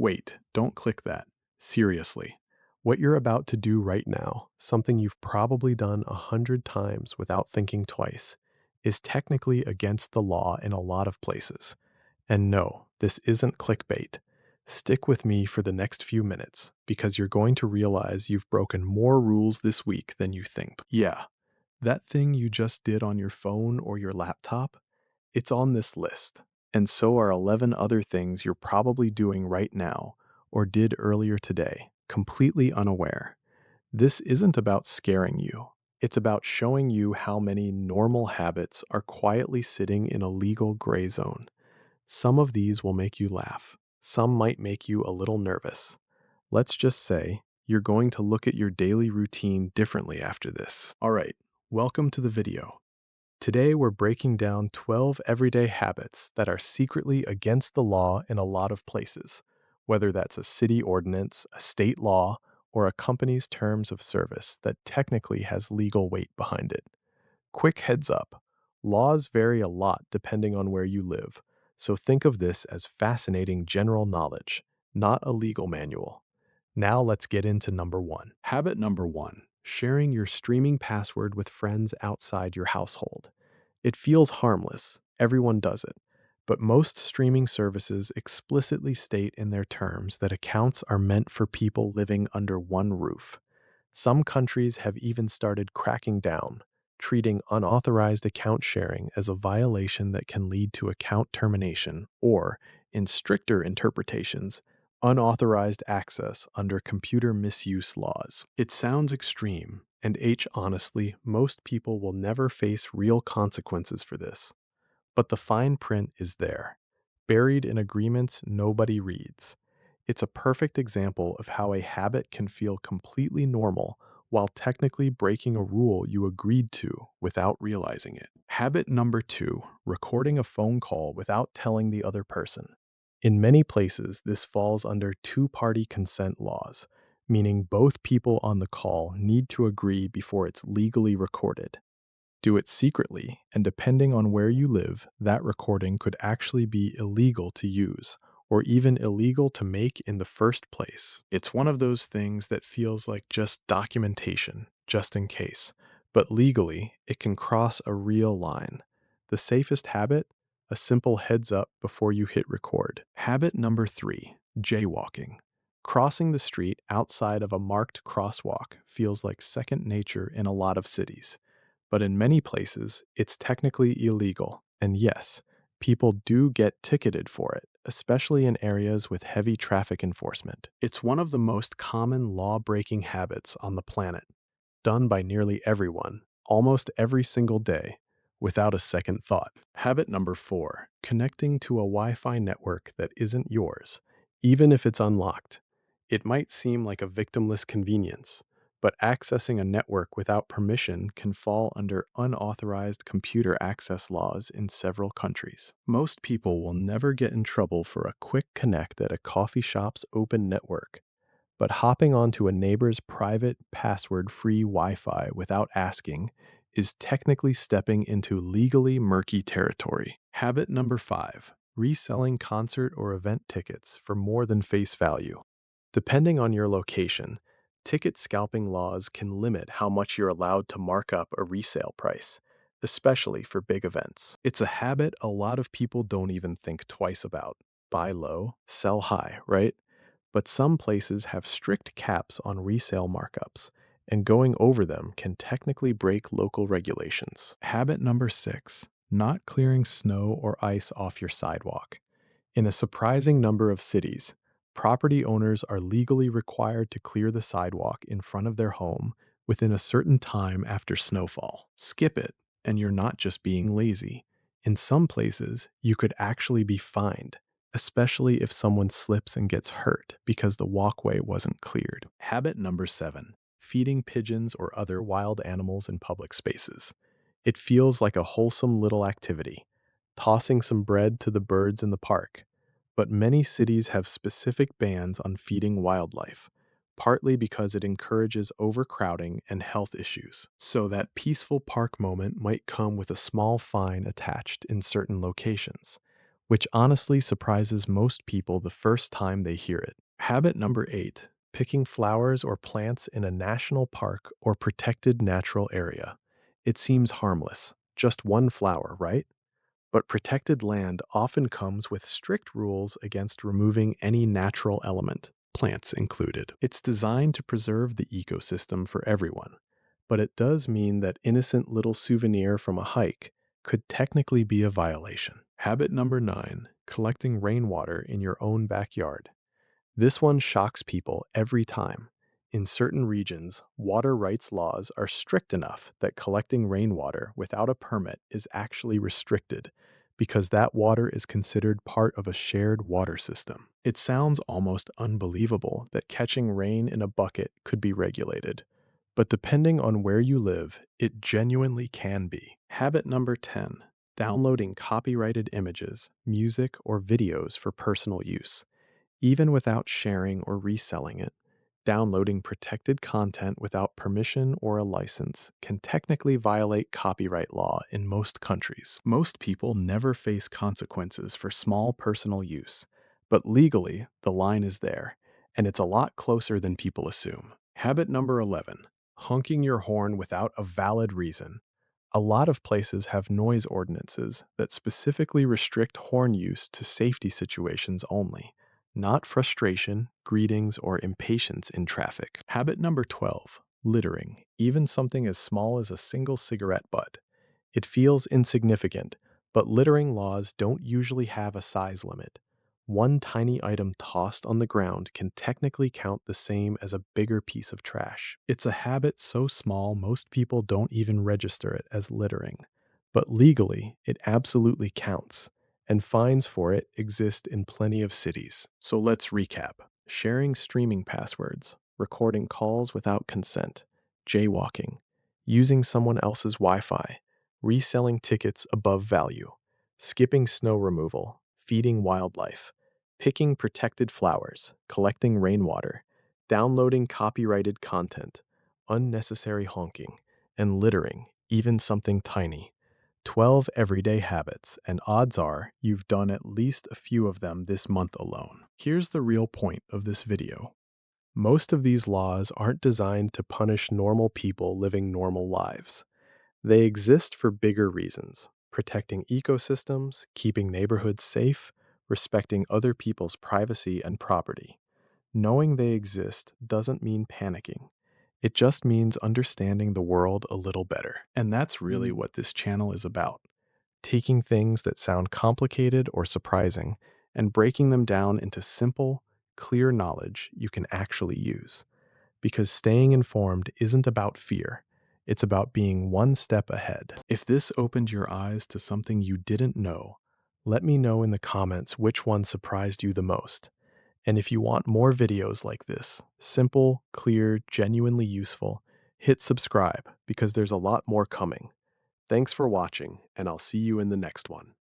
Wait, don't click that. Seriously. What you're about to do right now, something you've probably done 100 times without thinking twice, is technically against the law in a lot of places. And no, this isn't clickbait. Stick with me for the next few minutes because you're going to realize you've broken more rules this week than you think. Yeah, that thing you just did on your phone or your laptop, it's on this list. And so are 11 other things you're probably doing right now or did earlier today, completely unaware. This isn't about scaring you. It's about showing you how many normal habits are quietly sitting in a legal gray zone. Some of these will make you laugh. Some might make you a little nervous. Let's just say you're going to look at your daily routine differently after this. All right, welcome to the video. Today we're breaking down 12 everyday habits that are secretly against the law in a lot of places, whether that's a city ordinance, a state law, or a company's terms of service that technically has legal weight behind it. Quick heads up, laws vary a lot depending on where you live, so think of this as fascinating general knowledge, not a legal manual. Now let's get into number one. Habit number one, sharing your streaming password with friends outside your household. It feels harmless, everyone does it, but most streaming services explicitly state in their terms that accounts are meant for people living under one roof. Some countries have even started cracking down, treating unauthorized account sharing as a violation that can lead to account termination or, in stricter interpretations, unauthorized access under computer misuse laws. It sounds extreme, and honestly, most people will never face real consequences for this. But the fine print is there, buried in agreements nobody reads. It's a perfect example of how a habit can feel completely normal while technically breaking a rule you agreed to without realizing it. Habit number two, recording a phone call without telling the other person. In many places, this falls under two-party consent laws, meaning both people on the call need to agree before it's legally recorded. Do it secretly, and depending on where you live, that recording could actually be illegal to use, or even illegal to make in the first place. It's one of those things that feels like just documentation, just in case, but legally, it can cross a real line. The safest habit? A simple heads up before you hit record. Habit number three, jaywalking. Crossing the street outside of a marked crosswalk feels like second nature in a lot of cities. But in many places, it's technically illegal. And yes, people do get ticketed for it, especially in areas with heavy traffic enforcement. It's one of the most common law-breaking habits on the planet, done by nearly everyone, almost every single day, without a second thought. Habit number four, connecting to a Wi-Fi network that isn't yours, even if it's unlocked. It might seem like a victimless convenience, but accessing a network without permission can fall under unauthorized computer access laws in several countries. Most people will never get in trouble for a quick connect at a coffee shop's open network, but hopping onto a neighbor's private, password-free Wi-Fi without asking is technically stepping into legally murky territory. Habit number five, reselling concert or event tickets for more than face value. Depending on your location, ticket scalping laws can limit how much you're allowed to mark up a resale price, especially for big events. It's a habit a lot of people don't even think twice about. Buy low, sell high, right? But some places have strict caps on resale markups, and going over them can technically break local regulations. Habit number six, not clearing snow or ice off your sidewalk. In a surprising number of cities, property owners are legally required to clear the sidewalk in front of their home within a certain time after snowfall. Skip it, and you're not just being lazy. In some places, you could actually be fined, especially if someone slips and gets hurt because the walkway wasn't cleared. Habit number seven, feeding pigeons or other wild animals in public spaces. It feels like a wholesome little activity, tossing some bread to the birds in the park. But many cities have specific bans on feeding wildlife, partly because it encourages overcrowding and health issues. So that peaceful park moment might come with a small fine attached in certain locations, which honestly surprises most people the first time they hear it. Habit number 8, picking flowers or plants in a national park or protected natural area. It seems harmless, just one flower, right? But protected land often comes with strict rules against removing any natural element, plants included. It's designed to preserve the ecosystem for everyone, but it does mean that innocent little souvenir from a hike could technically be a violation. Habit number 9, collecting rainwater in your own backyard. This one shocks people every time. In certain regions, water rights laws are strict enough that collecting rainwater without a permit is actually restricted because that water is considered part of a shared water system. It sounds almost unbelievable that catching rain in a bucket could be regulated, but depending on where you live, it genuinely can be. Habit number 10, downloading copyrighted images, music, or videos for personal use. Even without sharing or reselling it, downloading protected content without permission or a license can technically violate copyright law in most countries. Most people never face consequences for small personal use, but legally, the line is there, and it's a lot closer than people assume. Habit number 11, honking your horn without a valid reason. A lot of places have noise ordinances that specifically restrict horn use to safety situations only, not frustration, greetings, or impatience in traffic. Habit number 12, littering, even something as small as a single cigarette butt. It feels insignificant, but littering laws don't usually have a size limit. One tiny item tossed on the ground can technically count the same as a bigger piece of trash. It's a habit so small most people don't even register it as littering. But legally, it absolutely counts, and fines for it exist in plenty of cities. So let's recap. Sharing streaming passwords, recording calls without consent, jaywalking, using someone else's Wi-Fi, reselling tickets above value, skipping snow removal, feeding wildlife, picking protected flowers, collecting rainwater, downloading copyrighted content, unnecessary honking, and littering, even something tiny. 12 everyday habits, and odds are you've done at least a few of them this month alone. Here's the real point of this video. Most of these laws aren't designed to punish normal people living normal lives. They exist for bigger reasons: protecting ecosystems, keeping neighborhoods safe, respecting other people's privacy and property. Knowing they exist doesn't mean panicking. It just means understanding the world a little better. And that's really what this channel is about: taking things that sound complicated or surprising and breaking them down into simple, clear knowledge you can actually use. Because staying informed isn't about fear, it's about being one step ahead. If this opened your eyes to something you didn't know, let me know in the comments which one surprised you the most. And if you want more videos like this, simple, clear, genuinely useful, hit subscribe because there's a lot more coming. Thanks for watching, and I'll see you in the next one.